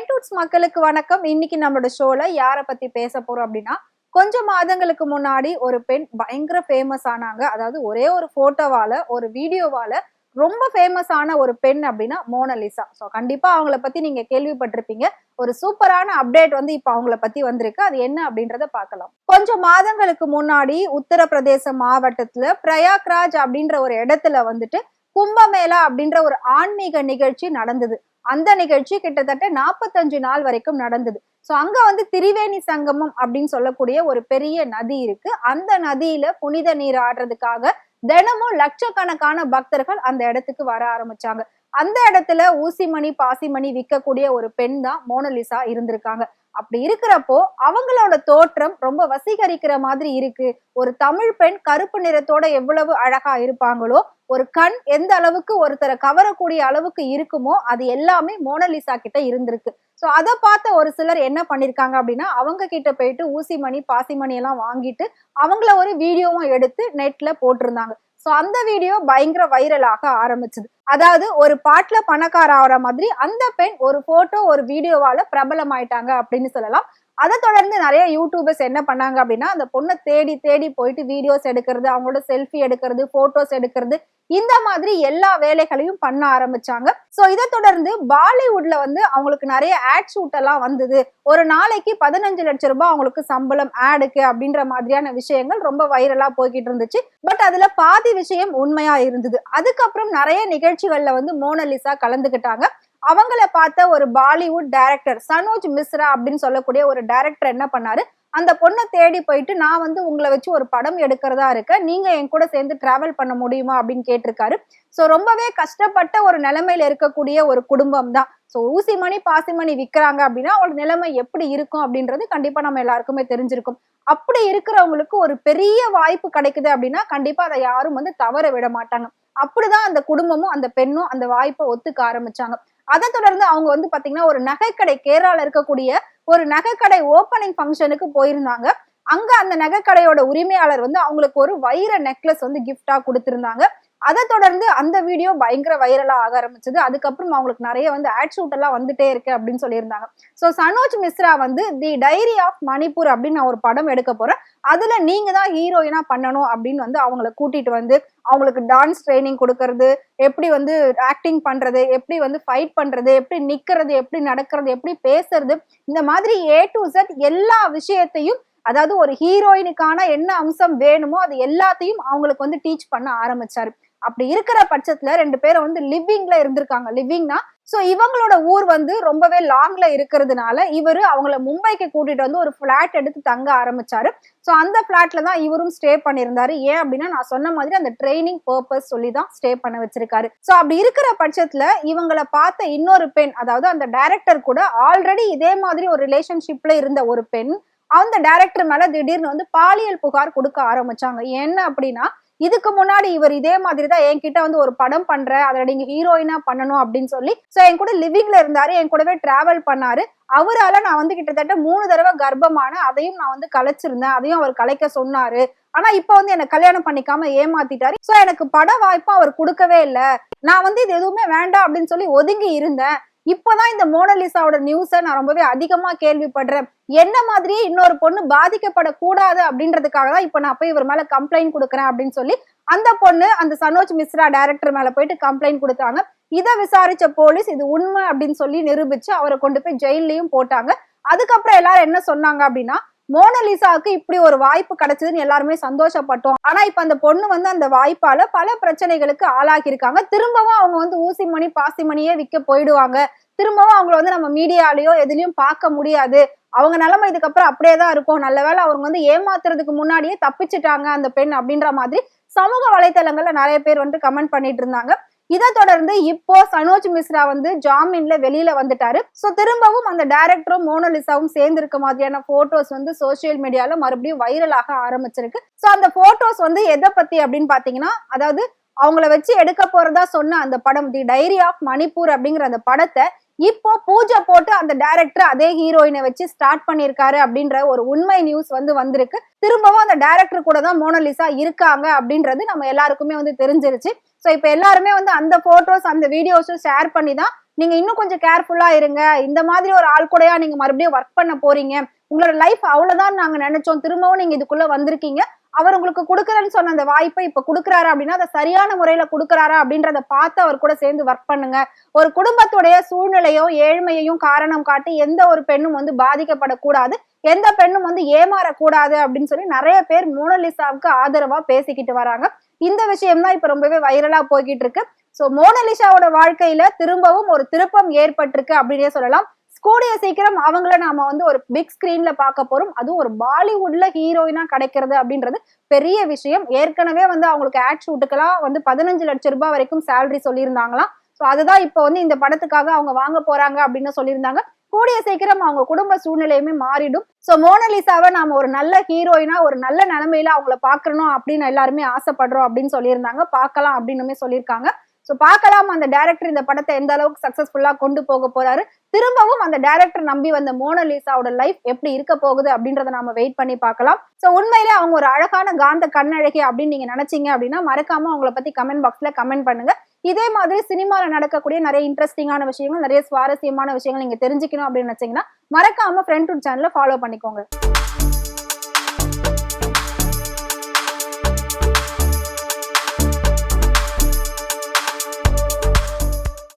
Trend roots மக்களுக்கு வணக்கம். இன்னைக்கு நம்மளோட ஷோல யார பத்தி பேச போறோம் அப்படின்னா, கொஞ்சம் மாதங்களுக்கு முன்னாடி ஒரு பெண் பயங்கர ஃபேமஸ் ஆனாங்க. அதாவது ஒரே ஒரு போட்டோவால, ஒரு வீடியோவால ரொம்ப ஃபேமஸ் ஆன ஒரு பெண் அப்படின்னா மோனலிசா. சோ கண்டிப்பா அவங்கள பத்தி நீங்க கேள்விப்பட்டிருப்பீங்க. ஒரு சூப்பரான அப்டேட் வந்து இப்ப அவங்கள பத்தி வந்திருக்கு. அது என்ன அப்படின்றத பார்க்கலாம். கொஞ்சம் மாதங்களுக்கு முன்னாடி உத்தரப்பிரதேச மாவட்டத்துல பிரயாக்ராஜ் அப்படின்ற ஒரு இடத்துல வந்துட்டு கும்பமேளா அப்படின்ற ஒரு ஆன்மீக நிகழ்ச்சி நடந்தது. அந்த நிகழ்ச்சி கிட்டத்தட்ட 45 நாள் வரைக்கும் நடந்தது. சோ அங்க வந்து திரிவேணி சங்கமம் அப்படின்னு சொல்லக்கூடிய ஒரு பெரிய நதி இருக்கு. அந்த நதியில புனித நீர் ஆடுறதுக்காக தினமும் லட்சக்கணக்கான பக்தர்கள் அந்த இடத்துக்கு வர ஆரம்பிச்சாங்க. அந்த இடத்துல ஊசிமணி பாசிமணி விற்கக்கூடிய ஒரு பெண் தான் மோனலிசா இருந்திருக்காங்க. அப்படி இருக்கிறப்போ அவங்களோட தோற்றம் ரொம்ப வசீகரிக்கிற மாதிரி இருக்கு. ஒரு தமிழ் பெண் கருப்பு நிறத்தோட எவ்வளவு அழகா இருப்பாங்களோ, ஒரு கண் எந்த அளவுக்கு ஒருத்தரை கவரக்கூடிய அளவுக்கு இருக்குமோ அது எல்லாமே மோனலிசா கிட்ட இருந்திருக்கு. சோ அத பார்த்த ஒரு சிலர் என்ன பண்ணிருக்காங்க அப்படின்னா, அவங்க கிட்ட போயிட்டு ஊசிமணி பாசிமணி எல்லாம் வாங்கிட்டு அவங்கள ஒரு வீடியோவும் எடுத்து நெட்ல போட்டிருந்தாங்க. சோ அந்த வீடியோ பயங்கர வைரலாக ஆரம்பிச்சது. அதாவது ஒரு பாட்டுல பணக்கார ஆகிற மாதிரி அந்த பெண் ஒரு போட்டோ ஒரு வீடியோவால பிரபலமாயிட்டாங்க அப்படின்னு சொல்லலாம். அதை தொடர்ந்து நிறைய யூடியூபர்ஸ் என்ன பண்ணாங்க அப்படின்னா, அந்த பொண்ணை தேடி தேடி போயிட்டு வீடியோஸ் எடுக்கிறது, அவங்களோட செல்ஃபி எடுக்கிறது, போட்டோஸ் எடுக்கிறது, இந்த மாதிரி எல்லா வேலைகளையும் பண்ண ஆரம்பிச்சாங்க. சோ இதை தொடர்ந்து பாலிவுட்ல வந்து அவங்களுக்கு நிறைய ஆட் ஷூட் எல்லாம் வந்தது. ஒரு நாளைக்கு 15 லட்சம் ரூபாய் அவங்களுக்கு சம்பளம் ஆடுக்கு அப்படின்ற மாதிரியான விஷயங்கள் ரொம்ப வைரலா போய்கிட்டு இருந்துச்சு. பட் அதுல பாதி விஷயம் உண்மையா இருந்தது. அதுக்கப்புறம் நிறைய நிகழ்ச்சிகள்ல வந்து மோனலிசா கலந்துகிட்டாங்க. அவங்கள பார்த்த ஒரு பாலிவுட் டைரக்டர் சனோஜ் மிஸ்ரா அப்படின்னு சொல்லக்கூடிய ஒரு டைரக்டர் என்ன பண்ணாரு, அந்த பொண்ணை தேடி போயிட்டு நான் வந்து உங்களை வச்சு ஒரு படம் எடுக்கிறதா இருக்க, நீங்க என் கூட சேர்ந்து டிராவல் பண்ண முடியுமா அப்படின்னு கேட்டிருக்காரு. சோ ரொம்பவே கஷ்டப்பட்ட ஒரு நிலைமையில இருக்கக்கூடிய ஒரு குடும்பம் தான். சோ ஊசிமணி பாசிமணி விற்கிறாங்க அப்படின்னா அவங்களோட நிலைமை எப்படி இருக்கும் அப்படின்றது கண்டிப்பா நம்ம எல்லாருக்குமே தெரிஞ்சிருக்கும். அப்படி இருக்கிறவங்களுக்கு ஒரு பெரிய வாய்ப்பு கிடைக்குது அப்படின்னா கண்டிப்பா அதை யாரும் வந்து தவற விட மாட்டாங்க. அப்படிதான் அந்த குடும்பமும் அந்த பெண்ணும் அந்த வாய்ப்பை ஒத்துக்க ஆரம்பிச்சாங்க. அதை தொடர்ந்து அவங்க வந்து பாத்தீங்கன்னா ஒரு நகைக்கடை, கேரளால இருக்கக்கூடிய ஒரு நகைக்கடை ஓப்பனிங் ஃபங்க்ஷனுக்கு போயிருந்தாங்க. அங்க அந்த நகைக்கடையோட உரிமையாளர் வந்து அவங்களுக்கு ஒரு வைர நெக்லஸ் வந்து கிஃப்டா கொடுத்திருந்தாங்க. அதை தொடர்ந்து அந்த வீடியோ பயங்கர வைரலா ஆக ஆரம்பிச்சது. அதுக்கப்புறம் அவங்களுக்கு நிறைய வந்து ஆட் ஷூட் எல்லாம் வந்துட்டே இருக்கு அப்படின்னு சொல்லியிருந்தாங்க. சோ சனோஜ் மிஸ்ரா வந்து தி டைரி ஆஃப் மணிப்பூர் அப்படின்னு நான் ஒரு படம் எடுக்க போறேன், அதுல நீங்க தான் ஹீரோயினா பண்ணணும் அப்படின்னு வந்து அவங்கள கூட்டிட்டு வந்து அவங்களுக்கு டான்ஸ் ட்ரைனிங் கொடுக்கறது, எப்படி வந்து ஆக்டிங் பண்றது, எப்படி வந்து ஃபைட் பண்றது, எப்படி நிக்கிறது, எப்படி நடக்கிறது, எப்படி பேசுறது, இந்த மாதிரி A to Z எல்லா விஷயத்தையும், அதாவது ஒரு ஹீரோயினுக்கான என்ன அம்சம் வேணுமோ அது எல்லாத்தையும் அவங்களுக்கு வந்து டீச் பண்ண ஆரம்பிச்சாரு. அப்படி இருக்கிற பட்சத்துல 2 பேரும் வந்து லிவிங்ல இருந்திருக்காங்க. லிவிங்னா சோ இவங்களோட ஊர் வந்து ரொம்பவே லாங்ல இருக்கிறதுனால இவரு அவங்கள மும்பைக்கு கூட்டிட்டு வந்து ஒரு பிளாட் எடுத்து தங்க ஆரம்பிச்சாரு. சோ அந்த பிளாட்ல தான் இவரும் ஸ்டே பண்ணியிருந்தாரு. ஏன் அப்படின்னா நான் சொன்ன மாதிரி அந்த ட்ரைனிங் பர்பஸ் சொல்லி தான் ஸ்டே பண்ண வச்சிருக்காரு. சோ அப்படி இருக்கிற பட்சத்துல இவங்களை பார்த்த இன்னொரு பெண், அதாவது அந்த டைரக்டர் கூட ஆல்ரெடி இதே மாதிரி ஒரு ரிலேஷன்ஷிப்ல இருந்த ஒரு பெண் அந்த டைரக்டர் மேல திடீர்னு வந்து பாலியல் புகார் கொடுக்க ஆரம்பிச்சாங்க. என்ன அப்படின்னா, இதுக்கு முன்னாடி இவர் இதே மாதிரிதான் என்கிட்ட வந்து ஒரு படம் பண்றேன், அதுல நீங்க ஹீரோயினா பண்ணணும் அப்படின்னு சொல்லி சோ என் கூட லிவிங்ல இருந்தாரு, என் கூடவே டிராவல் பண்ணாரு. அவரால நான் வந்து கிட்டத்தட்ட 3 தடவை கர்ப்பமான, அதையும் நான் வந்து கலைச்சிருந்தேன், அதையும் அவர் கலைக்க சொன்னாரு. ஆனா இப்ப வந்து என்ன கல்யாணம் பண்ணிக்காம ஏமாத்திட்டாரு. சோ எனக்கு பட வாய்ப்பும் அவர் கொடுக்கவே இல்ல. நான் வந்து இது எதுவுமே வேண்டாம் அப்படின்னு சொல்லி ஒதுங்கி இருந்தேன். இப்பதான் இந்த மோனலிசாவோட நியூஸ நான் ரொம்பவே அதிகமா கேள்விப்படுறேன். என்ன மாதிரியே இன்னொரு பொண்ணு பாதிக்கப்படக்கூடாது அப்படின்றதுக்காக தான் இப்ப நான் போய் இவர் மேல கம்ப்ளைண்ட் கொடுக்குறேன் அப்படின்னு சொல்லி அந்த பொண்ணு அந்த சனோஜ் மிஸ்ரா டைரக்டர் மேல போயிட்டு கம்ப்ளைண்ட் கொடுத்தாங்க. இதை விசாரிச்ச போலீஸ் இது உண்மை அப்படின்னு சொல்லி நிரூபிச்சு அவரை கொண்டு போய் ஜெயிலையும் போட்டாங்க. அதுக்கப்புறம் எல்லாரும் என்ன சொன்னாங்க அப்படின்னா, மோனலிசாவுக்கு இப்படி ஒரு வாய்ப்பு கிடைச்சதுன்னு எல்லாருமே சந்தோஷப்பட்டோம். ஆனா இப்ப அந்த பொண்ணு வந்து அந்த வாய்ப்பால பல பிரச்சனைகளுக்கு ஆளாகி இருக்காங்க. திரும்பவும் அவங்க வந்து ஊசிமணி பாசிமணியே விற்க போயிடுவாங்க. திரும்பவும் அவங்கள வந்து நம்ம மீடியாலயோ எதுலயும் பார்க்க முடியாது. அவங்க நிலைமை இதுக்கப்புறம் அப்படியேதான் இருக்கும். நல்ல வேளை அவங்க வந்து ஏமாத்துறதுக்கு முன்னாடியே தப்பிச்சுட்டாங்க அந்த பெண் அப்படின்ற மாதிரி சமூக வலைதளங்கள்ல நிறைய பேர் வந்து கமெண்ட் பண்ணிட்டு இருந்தாங்க. இதை தொடர்ந்து இப்போ சனோஜ் மிஸ்ரா வந்து ஜாமீன்ல வெளியில வந்துட்டாரு. சோ திரும்பவும் அந்த டைரக்டரும் மோனலிசாவும் சேர்ந்து இருக்க மாதிரியான போட்டோஸ் வந்து சோசியல் மீடியால மறுபடியும் வைரலாக ஆரம்பிச்சிருக்கு. சோ அந்த போட்டோஸ் வந்து எதை பத்தி அப்படின்னு பாத்தீங்கன்னா, அதாவது அவங்கள வச்சு எடுக்க போறதா சொன்ன அந்த படம் தி டைரி ஆஃப் மணிப்பூர் அப்படிங்கிற அந்த படத்தை இப்போ பூஜை போட்டு அந்த டைரக்டர் அதே ஹீரோயினை வச்சு ஸ்டார்ட் பண்ணிருக்காரு அப்படின்ற ஒரு உண்மை நியூஸ் வந்து வந்திருக்கு. திரும்பவும் அந்த டைரக்டர் கூட தான் மோனலிசா இருக்காங்க அப்படின்றது நம்ம எல்லாருக்குமே வந்து தெரிஞ்சிருச்சு. சோ இப்ப எல்லாருமே வந்து அந்த போட்டோஸ் அந்த வீடியோஸும் ஷேர் பண்ணி தான் நீங்க இன்னும் கொஞ்சம் கேர்ஃபுல்லா இருங்க, இந்த மாதிரி ஒரு ஆள் கூடயா நீங்க மறுபடியும் ஒர்க் பண்ண போறீங்க, உங்களோட லைஃப் அவ்வளவுதான் நாங்க நினைச்சோம், திரும்பவும் நீங்க இதுக்குள்ள வந்திருக்கீங்க, அவர் உங்களுக்கு கொடுக்குறேன்னு சொன்ன அந்த வாய்ப்பை இப்ப கொடுக்குறாரு அப்படின்னா அதை சரியான முறையில கொடுக்குறாரா அப்படின்றத பார்த்து அவர் கூட சேர்ந்து ஒர்க் பண்ணுங்க. ஒரு குடும்பத்துடைய சூழ்நிலையும் ஏழ்மையையும் காரணம் காட்டி எந்த ஒரு பெண்ணும் வந்து பாதிக்கப்படக்கூடாது, எந்த பெண்ணும் வந்து ஏமாறக்கூடாது அப்படின்னு சொல்லி நிறைய பேர் மோனலிசாவுக்கு ஆதரவா பேசிக்கிட்டு வராங்க. இந்த விஷயம் தான் இப்ப ரொம்பவே வைரலா போய்கிட்டு இருக்கு. சோ மோனலிசாவோட வாழ்க்கையில திரும்பவும் ஒரு திருப்பம் ஏற்பட்டிருக்கு அப்படின்னே சொல்லலாம். கூடிய சீக்கிரம் அவங்கள நாம வந்து ஒரு பிக் ஸ்கிரீன்ல பார்க்க போறோம். அதுவும் ஒரு பாலிவுட்ல ஹீரோயினா கிடைக்கிறது அப்படின்றது பெரிய விஷயம். ஏற்கனவே வந்து அவங்களுக்கு ஆட் ஷூட்டுக்கெல்லாம் வந்து 15 லட்சம் ரூபாய் வரைக்கும் சேலரி சொல்லியிருந்தாங்களாம். சோ அதுதான் இப்ப வந்து இந்த படத்துக்காக அவங்க வாங்க போறாங்க அப்படின்னு சொல்லியிருந்தாங்க. கூடிய சீக்கிரம் அவங்க குடும்ப சூழ்நிலையுமே மாறிடும். சோ மோனலிசாவை நாம ஒரு நல்ல ஹீரோயினா ஒரு நல்ல நிலைமையில அவங்கள பாக்கணும் அப்படின்னு எல்லாருமே ஆசைப்படுறோம் அப்படின்னு சொல்லியிருந்தாங்க. பார்க்கலாம் அப்படின்னு சொல்லியிருக்காங்க. சோ பார்க்கலாம் அந்த டைரக்டர் இந்த படத்தை எந்த அளவுக்கு சக்சஸ்ஃபுல்லா கொண்டு போக போறாரு, திரும்பவும் அந்த டைரக்டர் நம்பி வந்த மோனலிசாவோட லைஃப் எப்படி இருக்க போகுது அப்படின்றத நாம வெயிட் பண்ணி பார்க்கலாம். சோ உண்மையிலே அவங்க ஒரு அழகான காந்த கண்ணழகி அப்படின்னு நீங்க நினைச்சீங்க அப்படின்னா மறக்காம அவங்கள பத்தி கமெண்ட் பாக்ஸ்ல கமெண்ட் பண்ணுங்க. இதே மாதிரி சினிமால நடக்கக்கூடிய நிறைய இன்ட்ரெஸ்டிங்கான விஷயங்கள், நிறைய சுவாரஸ்யமான விஷயங்கள் நீங்க தெரிஞ்சுக்கணும் அப்படின்னு நினைச்சீங்கன்னா மறக்காம ஃப்ரெண்ட் சேனலை ஃபாலோ பண்ணிக்கோங்க.